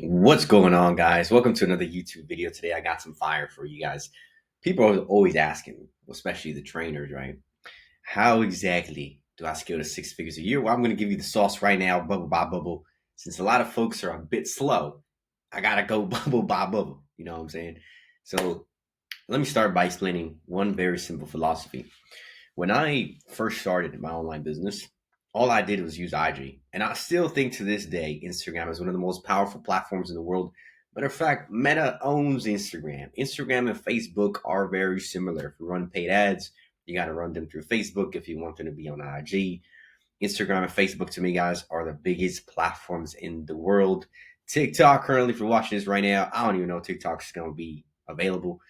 What's going on, guys? Welcome to another YouTube video. Today I got some fire for you guys. People are always asking, especially the trainers, right? How exactly do I scale to six figures a year? Well, I'm going to give you the sauce right now, bubble by bubble. Since a lot of folks are a bit slow, I got to go bubble by bubble. You know what I'm saying? So let me start by explaining one very simple philosophy. When I first started my online business, all I did was use IG. And I still think to this day, Instagram is one of the most powerful platforms in the world. Matter of fact, Meta owns Instagram. Instagram and Facebook are very similar. If you run paid ads, you got to run them through Facebook if you want them to be on IG. Instagram and Facebook, to me, guys, are the biggest platforms in the world. TikTok, currently, if you're watching this right now, I don't even know TikTok's going to be available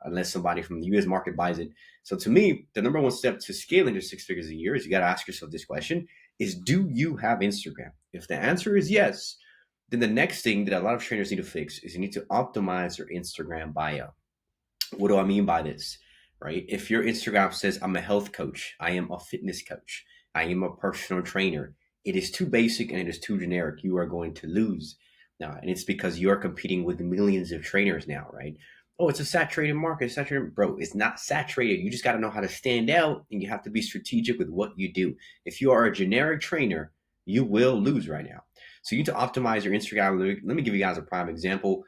unless somebody from the US market buys it. So to me, the number one step to scaling to six figures a year is you got to ask yourself this question is, do you have Instagram? If the answer is yes, then the next thing that a lot of trainers need to fix is you need to optimize your Instagram bio. What do I mean by this? Right? If your Instagram says, I'm a health coach, I am a fitness coach, I am a personal trainer, it is too basic and it is too generic. You are going to lose. Now, and it's because you're competing with millions of trainers now, right? Oh, it's a saturated market. Saturated, bro. It's not saturated. You just got to know how to stand out, and you have to be strategic with what you do. If you are a generic trainer, you will lose right now. So you need to optimize your Instagram. Let me give you guys a prime example.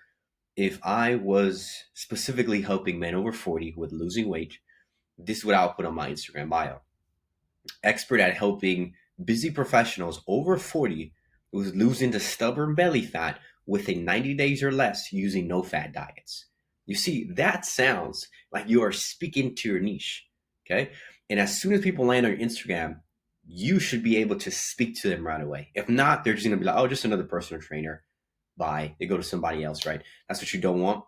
If I was specifically helping men over 40 with losing weight, this is what I'll put on my Instagram bio. Expert at helping busy professionals over 40 who's losing the stubborn belly fat within 90 days or less using no fat diets. You see, that sounds like you are speaking to your niche. Okay. And as soon as people land on your Instagram, you should be able to speak to them right away. If not, they're just going to be like, oh, just another personal trainer. Bye. They go to somebody else, right? That's what you don't want.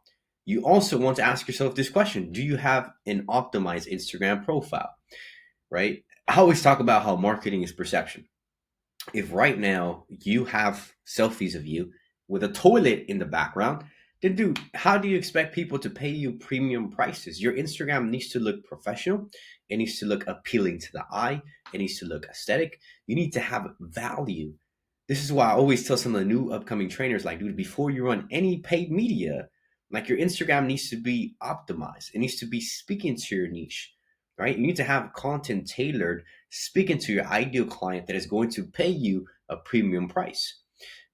You also want to ask yourself this question. Do you have an optimized Instagram profile, right? I always talk about how marketing is perception. If right now you have selfies of you with a toilet in the background, then dude, how do you expect people to pay you premium prices? Your Instagram needs to look professional. It needs to look appealing to the eye. It needs to look aesthetic. You need to have value. This is why I always tell some of the new upcoming trainers, like, dude, before you run any paid media, like your Instagram needs to be optimized. It needs to be speaking to your niche, right? You need to have content tailored, speaking to your ideal client that is going to pay you a premium price.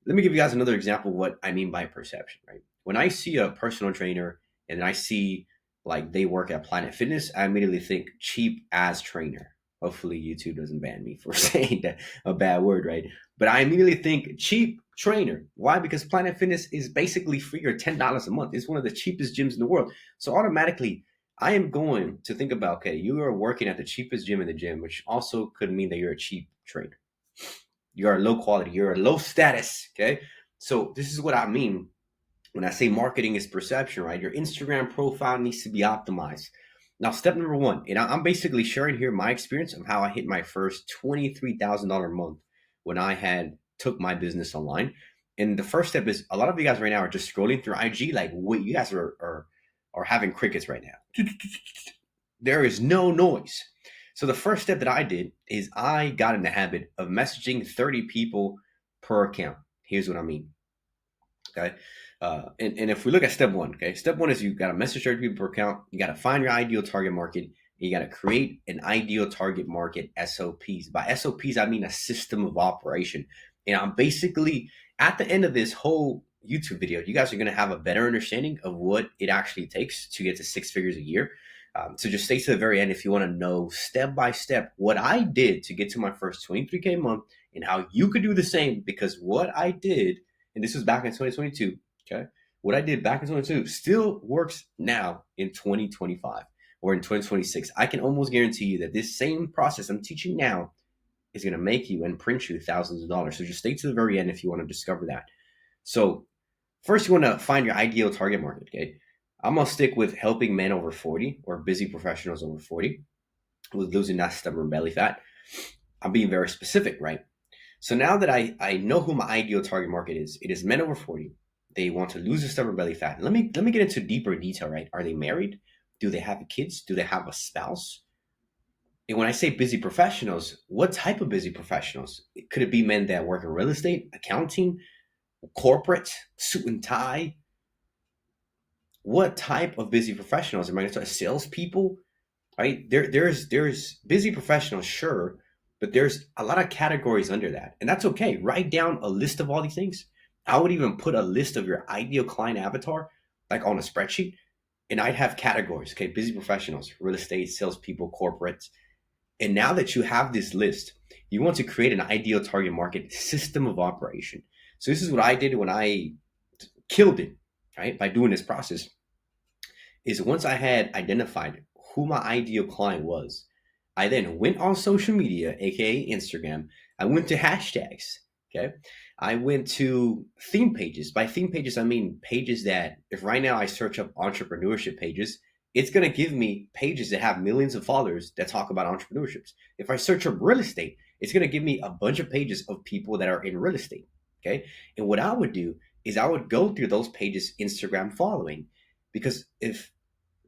Let me give you guys another example of what I mean by perception, right? When I see a personal trainer and I see like they work at Planet Fitness, I immediately think cheap as trainer. Hopefully YouTube doesn't ban me for saying that a bad word, right? But I immediately think cheap trainer. Why? Because Planet Fitness is basically free or $10 a month. It's one of the cheapest gyms in the world. So automatically I am going to think about, okay, you are working at the cheapest gym in the gym, which also could mean that you're a cheap trainer. You're low quality, you're a low status. Okay. So this is what I mean when I say marketing is perception, right? Your Instagram profile needs to be optimized. Now, step number one, and I'm basically sharing here my experience of how I hit my first $23,000 a month when I had took my business online. And the first step is a lot of you guys right now are just scrolling through IG like, wait, you guys are having crickets right now. There is no noise. So the first step that I did is I got in the habit of messaging 30 people per account. Here's what I mean. Okay. And if we look at step one, okay, step one is you got to message 30 people per account. You got to find your ideal target market. You got to create an ideal target market SOPs. By SOPs, I mean a system of operation. And I'm basically at the end of this whole YouTube video, you guys are going to have a better understanding of what it actually takes to get to six figures a year. So just stay to the very end if you want to know step by step what I did to get to my first 23K a month and how you could do the same. Because what I did, and this was back in 2022, okay, what I did back in 2022 still works now in 2025 or in 2026. I can almost guarantee you that this same process I'm teaching now is going to make you and print you thousands of dollars. So just stay to the very end if you want to discover that. So first, you want to find your ideal target market, okay? I'm going to stick with helping men over 40 or busy professionals over 40 with losing that stubborn belly fat. I'm being very specific, right? So now that I know who my ideal target market is, it is men over 40. They want to lose the stubborn belly fat. Let me get into deeper detail, right? Are they married? Do they have kids? Do they have a spouse? And when I say busy professionals, what type of busy professionals? Could it be men that work in real estate, accounting? corporate, suit and tie. What type of busy professionals am I going to talk? Salespeople, right? There's busy professionals, sure, but there's a lot of categories under that, and that's okay. Write down a list of all these things. I would even put a list of your ideal client avatar, like on a spreadsheet, and I'd have categories. Okay, busy professionals, real estate, salespeople, corporates, and now that you have this list, you want to create an ideal target market system of operation. So this is what I did when I killed it, right? By doing this process, is once I had identified who my ideal client was, I then went on social media, aka Instagram. I went to hashtags. Okay. I went to theme pages. By theme pages, I mean pages that if right now I search up entrepreneurship pages, it's going to give me pages that have millions of followers that talk about entrepreneurships. If I search up real estate, it's going to give me a bunch of pages of people that are in real estate. Okay. And what I would do is I would go through those pages Instagram following, because if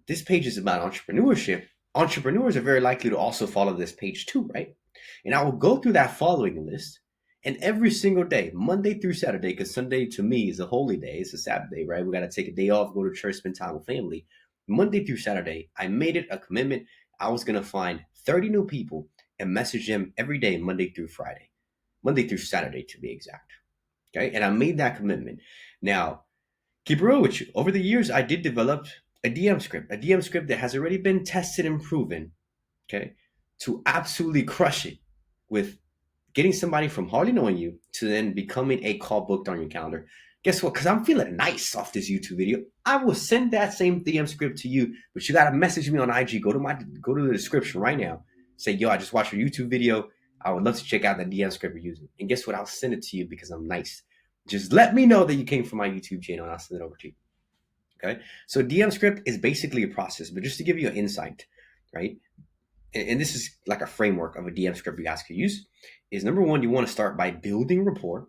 this page is about entrepreneurship, entrepreneurs are very likely to also follow this page too, right? And I will go through that following list, and every single day, Monday through Saturday, because Sunday to me is a holy day, it's a Sabbath day, right? We got to take a day off, go to church, spend time with family. Monday through Saturday, I made it a commitment. I was going to find 30 new people and message them every day, Monday through Friday, Monday through Saturday to be exact. Okay. And I made that commitment. Now, keep it real with you. Over the years, I did develop a DM script that has already been tested and proven, okay, to absolutely crush it with getting somebody from hardly knowing you to then becoming a call booked on your calendar. Guess what? Because I'm feeling nice off this YouTube video, I will send that same DM script to you, but you got to message me on IG. Go to the description right now. Say, yo, I just watched your YouTube video. I would love to check out the DM script you're using. And guess what? I'll send it to you because I'm nice. Just let me know that you came from my YouTube channel and I'll send it over to you. Okay. So DM script is basically a process, but just to give you an insight, right? And this is like a framework of a DM script you guys could use, is number one, you want to start by building rapport.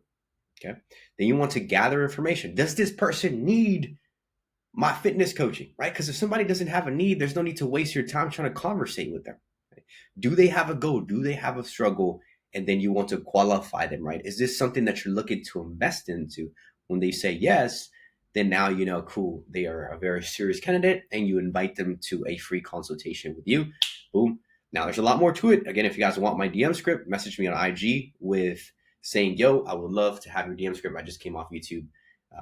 Okay. Then you want to gather information. Does this person need my fitness coaching, right? Because if somebody doesn't have a need, there's no need to waste your time trying to conversate with them. Right? Do they have a goal? Do they have a struggle? And then you want to qualify them, right? Is this something that you're looking to invest into? When they say yes, then now you know, cool, they are a very serious candidate, and you invite them to a free consultation with you. Boom. Now there's a lot more to it. Again, if you guys want my DM script, message me on IG with saying, yo, I would love to have your DM script. I just came off YouTube.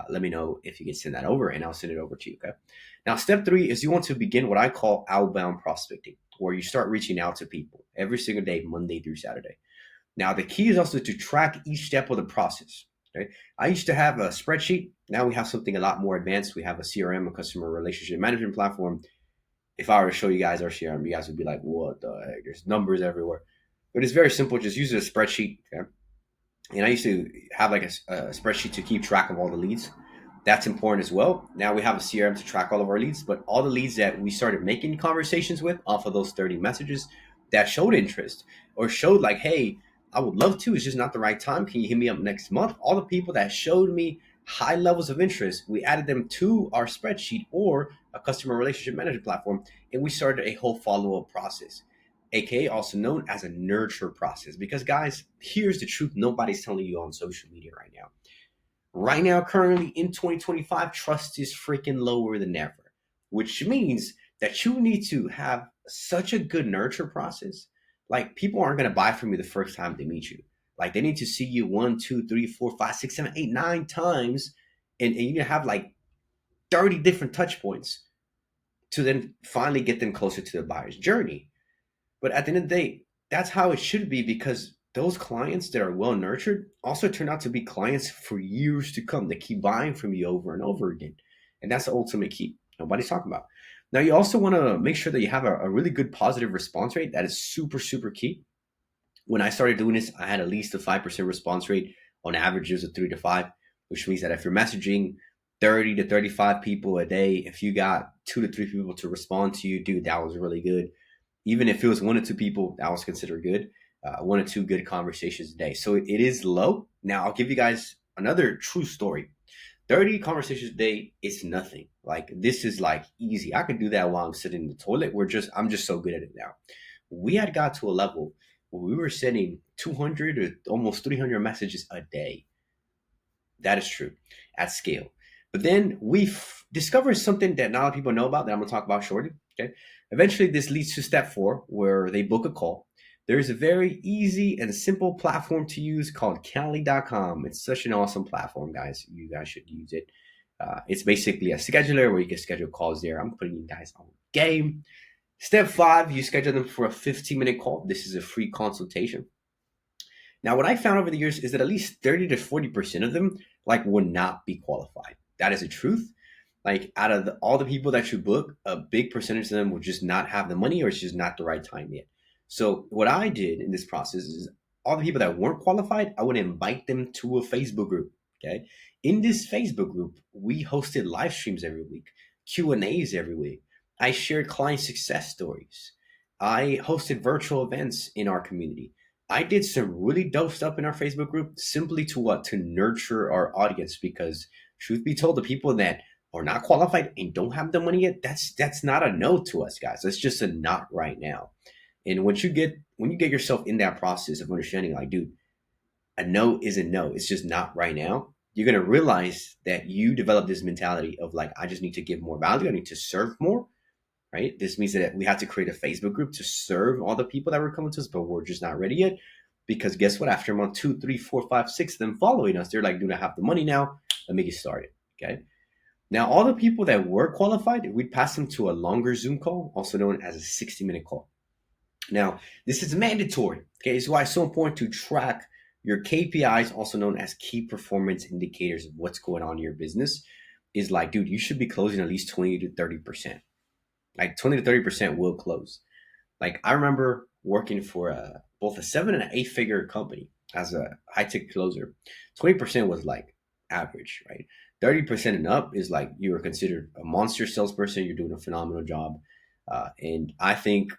Let me know if you can send that over, and I'll send it over to you. Okay. Now, step 3 is you want to begin what I call outbound prospecting, where you start reaching out to people every single day, Monday through Saturday. Now, the key is also to track each step of the process. Okay. I used to have a spreadsheet. Now we have something a lot more advanced. We have a CRM, a customer relationship management platform. If I were to show you guys our CRM, you guys would be like, what the heck? There's numbers everywhere. But it's very simple. Just use a spreadsheet. Okay. And I used to have like a spreadsheet to keep track of all the leads. That's important as well. Now we have a CRM to track all of our leads, but all the leads that we started making conversations with off of those 30 messages that showed interest or showed like, hey, I would love to, it's just not the right time. Can you hit me up next month? All the people that showed me high levels of interest, we added them to our spreadsheet or a customer relationship management platform, and we started a whole follow-up process, aka also known as a nurture process. Because guys, here's the truth nobody's telling you on social media right now. Right now, currently in 2025, trust is freaking lower than ever, which means that you need to have such a good nurture process. Like, people aren't going to buy from you the first time they meet you. Like, they need to see you 1, 2, 3, 4, 5, 6, 7, 8, 9 times, and you have like 30 different touch points to then finally get them closer to the buyer's journey. But at the end of the day, that's how it should be, because those clients that are well nurtured also turn out to be clients for years to come. They keep buying from you over and over again. And that's the ultimate key. Nobody's talking about. Now, you also want to make sure that you have a really good positive response rate. That is super, super key. When I started doing this, I had at least a 5% response rate. On average, it was a 3 to 5, which means that if you're messaging 30 to 35 people a day, if you got 2 to 3 people to respond to you, dude, that was really good. Even if it was 1 or 2 people, that was considered good. 1 or 2 good conversations a day. So it is low. Now, I'll give you guys another true story. 30 conversations a day is nothing. Like, this is like easy. I could do that while I'm sitting in the toilet. I'm just so good at it now. We had got to a level where we were sending 200 or almost 300 messages a day. That is true at scale. But then we've discovered something that not a lot of people know about that I'm going to talk about shortly. Okay. Eventually, this leads to step four, where they book a call. There's a very easy and simple platform to use called Cali.com. It's such an awesome platform, guys. You guys should use it. It's basically a scheduler where you can schedule calls there. I'm putting you guys on game. Step five, you schedule them for a 15-minute call. This is a free consultation. Now, what I found over the years is that at least 30 to 40% of them like would not be qualified. That is the truth. Like out of all the people that you book, a big percentage of them will just not have the money or it's just not the right time yet. So what I did in this process is all the people that weren't qualified, I would invite them to a Facebook group. Okay. In this Facebook group, we hosted live streams every week, Q&As every week. I shared client success stories. I hosted virtual events in our community. I did some really dope stuff in our Facebook group simply to what? To nurture our audience because truth be told, the people that are not qualified and don't have the money yet, that's not a no to us, guys. That's just a not right now. And when you get yourself in that process of understanding, like, dude, a no is a no. It's just not right now. You're gonna realize that you develop this mentality of like, I just need to give more value. I need to serve more, right? This means that we have to create a Facebook group to serve all the people that were coming to us, but we're just not ready yet. Because guess what? After month 2, 3, 4, 5, 6 of them following us, they're like, dude, I have the money now. Let me get started. Okay. Now, all the people that were qualified, we'd pass them to a longer Zoom call, also known as a 60-minute call. Now, this is mandatory. Okay, it's why it's so important to track your KPIs, also known as key performance indicators of what's going on in your business. Is like, dude, you should be closing at least 20 to 30%. Like 20 to 30% will close. Like I remember working for both a 7 and an 8-figure company as a high ticket closer. 20% was like average, right? 30% and up is like you are considered a monster salesperson. You're doing a phenomenal job. And I think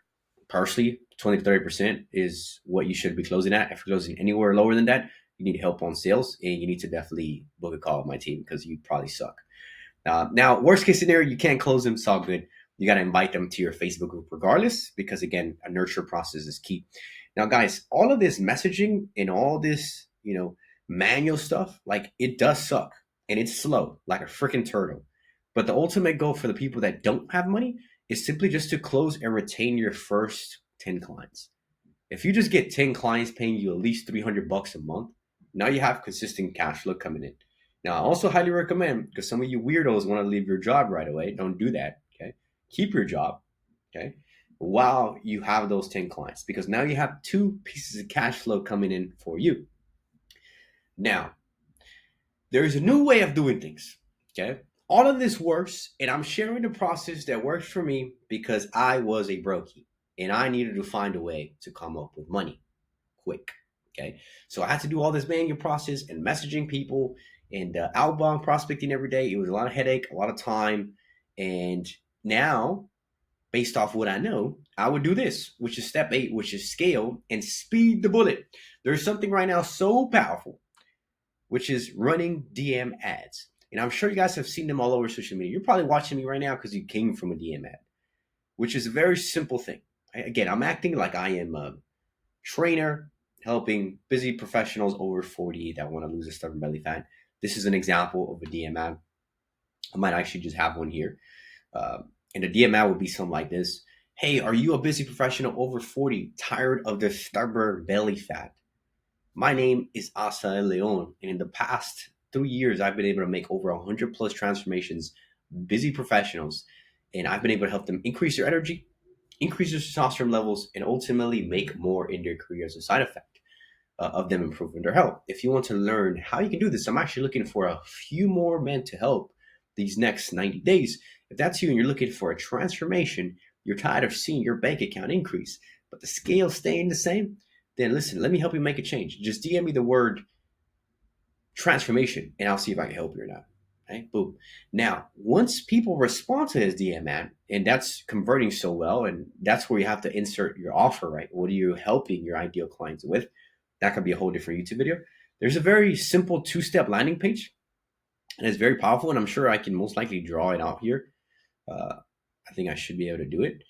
personally, 20 to 30% is what you should be closing at. If you're closing anywhere lower than that, you need help on sales and you need to definitely book a call with my team because you probably suck. Now, worst case scenario, you can't close them. It's all good. You got to invite them to your Facebook group regardless, because again, a nurture process is key. Now, guys, all of this messaging and all this, manual stuff, like it does suck and it's slow, like a freaking turtle. But the ultimate goal for the people that don't have money is simply just to close and retain your first 10 clients. If you just get 10 clients paying you at least $300 a month, now you have consistent cash flow coming in. Now, I also highly recommend, because some of you weirdos want to leave your job right away, don't do that. Okay. Keep your job. Okay. While you have those 10 clients, because now you have two pieces of cash flow coming in for you. Now, there's a new way of doing things. Okay. All of this works, and I'm sharing the process that works for me because I was a brokey and I needed to find a way to come up with money quick. Okay. So I had to do all this manual process and messaging people and outbound prospecting every day. It was a lot of headache, a lot of time. And now, based off what I know, I would do this, which is step 8, which is scale and speed the bullet. There's something right now so powerful, which is running DM ads. And I'm sure you guys have seen them all over social media. You're probably watching me right now because you came from a DM ad, which is a very simple thing. Again, I'm acting like I am a trainer helping busy professionals over 40 that want to lose a stubborn belly fat. This is an example of a DM ad. I might actually just have one here. And the DM ad would be something like this. Hey, are you a busy professional over 40 tired of the stubborn belly fat? My name is Assael, and in the past 3 years, I've been able to make over 100 plus transformations, busy professionals, and I've been able to help them increase their energy, increase their testosterone levels, and ultimately make more in their career as a side effect of them improving their health. If you want to learn how you can do this, I'm actually looking for a few more men to help these next 90 days. If that's you and you're looking for a transformation, you're tired of seeing your bank account increase, but the scale staying the same, then listen, let me help you make a change. Just DM me the word transformation and I'll see if I can help you or not. Okay, boom. Now, once people respond to this DM ad, and that's converting so well, and that's where you have to insert your offer, right? What are you helping your ideal clients with? That could be a whole different YouTube video. There's a very simple 2-step landing page, and it's very powerful, and I'm sure I can most likely draw it out here. I think I should be able to do it.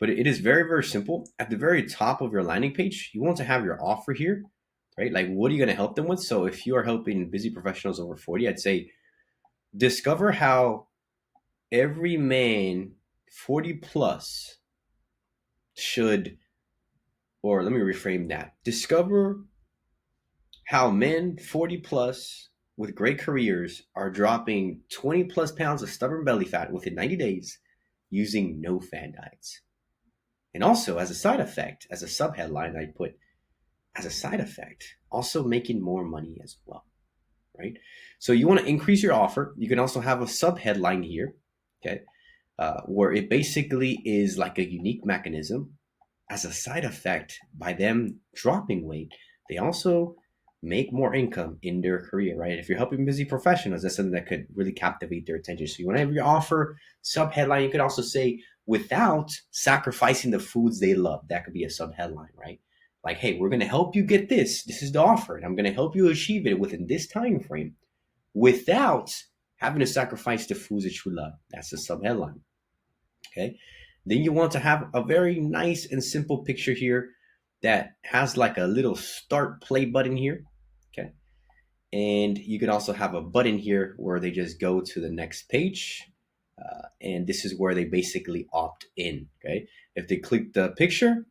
But it is very, very simple. At the very top of your landing page, you want to have your offer here. right? Like, what are you going to help them with? So if you are helping busy professionals over 40, I'd say discover how every man 40 plus should, or let me reframe that. Discover how men 40 plus with great careers are dropping 20 plus pounds of stubborn belly fat within 90 days using no fat diets. And also, as a side effect, as a subheadline, I put as a side effect, also making more money as well, right? So you want to increase your offer. You can also have a subheadline here, okay, where it basically is like a unique mechanism as a side effect by them dropping weight. They also make more income in their career, right? If you're helping busy professionals, that's something that could really captivate their attention. So whenever you offer subheadline, you could also say without sacrificing the foods they love. That could be a subheadline, right? Like, hey, we're going to help you get this. This is the offer, and I'm going to help you achieve it within this time frame without having to sacrifice the foods that you love. That's the subheadline. Okay. Then you want to have a very nice and simple picture here that has like a little start play button here. Okay. And you can also have a button here where they just go to the next page. And this is where they basically opt in. Okay. If they click the picture,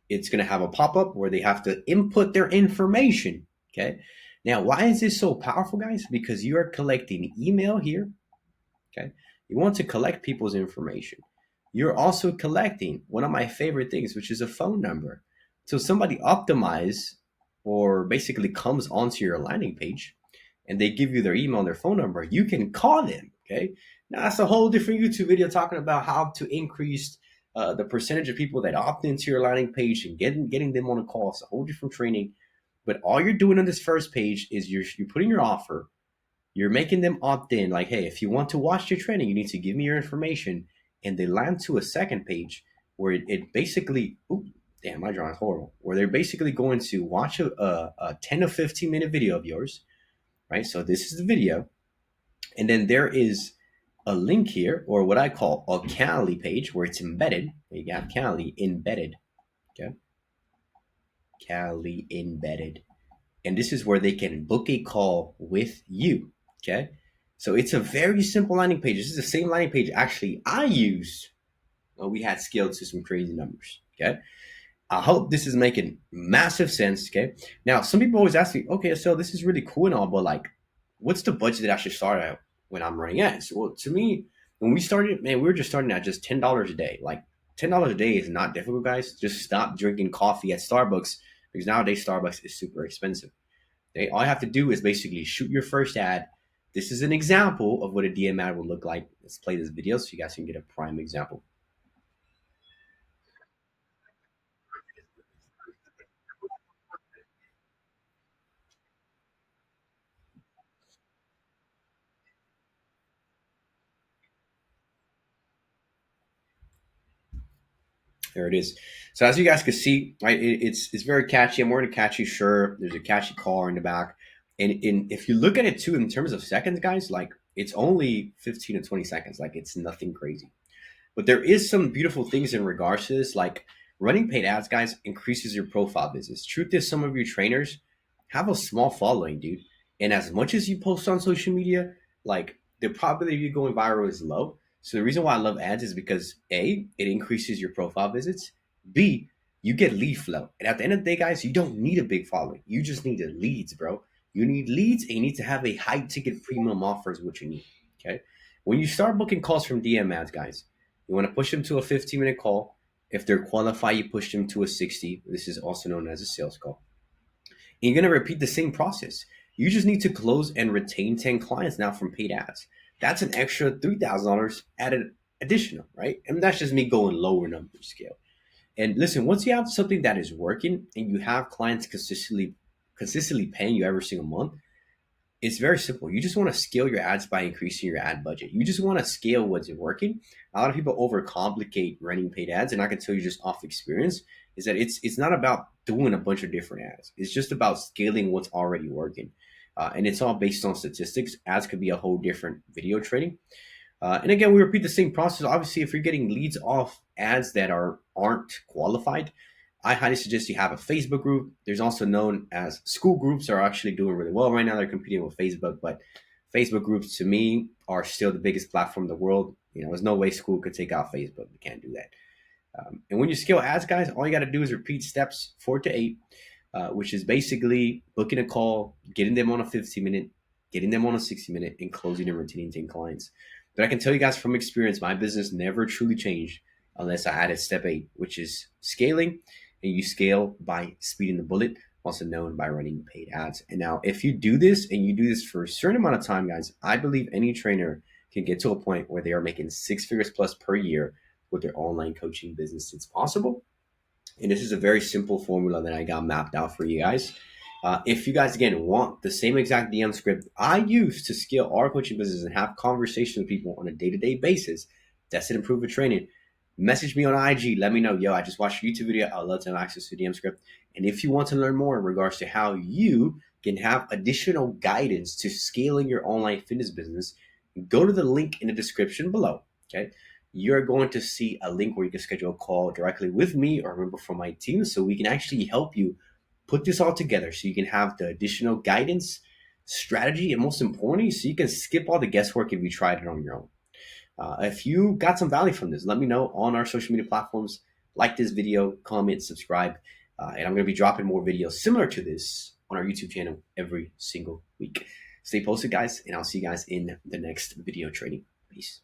it's going to have a pop up where they have to input their information. Okay. Now, why is this so powerful, guys? Because you are collecting email here. Okay. You want to collect people's information. You're also collecting one of my favorite things, which is a phone number. So somebody optimize or basically comes onto your landing page and they give you their email and their phone number, you can call them. Okay. Now that's a whole different YouTube video talking about how to increase the percentage of people that opt into your landing page and getting them on a call. It's a whole different training. But all you're doing on this first page is you're putting your offer, you're making them opt in, like, hey, if you want to watch your training, you need to give me your information. And they land to a second page where it basically, ooh, damn, my drawing is horrible, where they're basically going to watch a 10 to 15-minute video of yours, right? So this is the video. And then there is a link here, or what I call a Calendly page, where it's embedded. You got Calendly embedded, okay? Calendly embedded. And this is where they can book a call with you. Okay. So it's a very simple landing page. This is the same landing page actually I used when we had scaled to some crazy numbers. Okay. I hope this is making massive sense. Okay. Now, some people always ask me, okay, so this is really cool and all, but like, what's the budget that I should start at when I'm running ads? Well, to me, when we started, man, we were just starting at just $10 a day. Like, $10 a day is not difficult, guys. Just stop drinking coffee at Starbucks because nowadays Starbucks is super expensive. Okay? All you have to do is basically shoot your first ad. This is an example of what a DM ad would look like. Let's play this video so you guys can get a prime example. There it is. So as you guys can see, right, it's very catchy. I'm wearing a catchy shirt. There's a catchy car in the back, and if you look at it too in terms of seconds, guys, like it's only 15 to 20 seconds. Like it's nothing crazy. But there is some beautiful things in regards to this, like running paid ads, guys, increases your profile business. Truth is, some of your trainers have a small following, dude. And as much as you post on social media, like the probability of you going viral is low. So the reason why I love ads is because A, it increases your profile visits. B, you get lead flow. And at the end of the day, guys, you don't need a big following. You just need the leads, bro. You need leads and you need to have a high ticket premium offer is what you need. Okay. When you start booking calls from DM ads, guys, you want to push them to a 15-minute call. If they're qualified, you push them to a 60. This is also known as a sales call. And you're going to repeat the same process. You just need to close and retain 10 clients now from paid ads. That's an extra $3,000 added additional, right? And that's just me going lower number scale. And listen, once you have something that is working and you have clients consistently paying you every single month, it's very simple. You just want to scale your ads by increasing your ad budget. You just want to scale what's working. A lot of people overcomplicate running paid ads, and I can tell you just off experience is that it's not about doing a bunch of different ads. It's just about scaling what's already working, and it's all based on statistics. Ads could be a whole different video training. And again, we repeat the same process. Obviously, if you're getting leads off ads that aren't qualified, I highly suggest you have a Facebook group. There's also known as school groups are actually doing really well right now. They're competing with Facebook, but Facebook groups to me are still the biggest platform in the world. There's no way school could take out Facebook. We can't do that. And when you scale ads, guys, all you got to do is repeat steps 4 to 8, which is basically booking a call, getting them on a 15-minute, getting them on a 60-minute, and closing and retaining 10 clients. But I can tell you guys from experience, my business never truly changed unless I added step 8, which is scaling. And you scale by speeding the bullet, also known by running paid ads. And now, if you do this and you do this for a certain amount of time, guys, I believe any trainer can get to a point where they are making 6 figures plus per year with their online coaching business. It's possible. And this is a very simple formula that I got mapped out for you guys. If you guys, again, want the same exact DM script I use to scale our coaching business and have conversations with people on a day-to-day basis, that's an improvement training. Message me on IG. Let me know, yo, I just watched a YouTube video. I'd love to have access to DM script. And if you want to learn more in regards to how you can have additional guidance to scaling your online fitness business, go to the link in the description below. Okay. You're going to see a link where you can schedule a call directly with me or a member from my team so we can actually help you put this all together so you can have the additional guidance, strategy, and most importantly, so you can skip all the guesswork if you tried it on your own. If you got some value from this, let me know on our social media platforms. Like this video, comment, subscribe, and I'm going to be dropping more videos similar to this on our YouTube channel every single week. Stay posted, guys, and I'll see you guys in the next video training. Peace.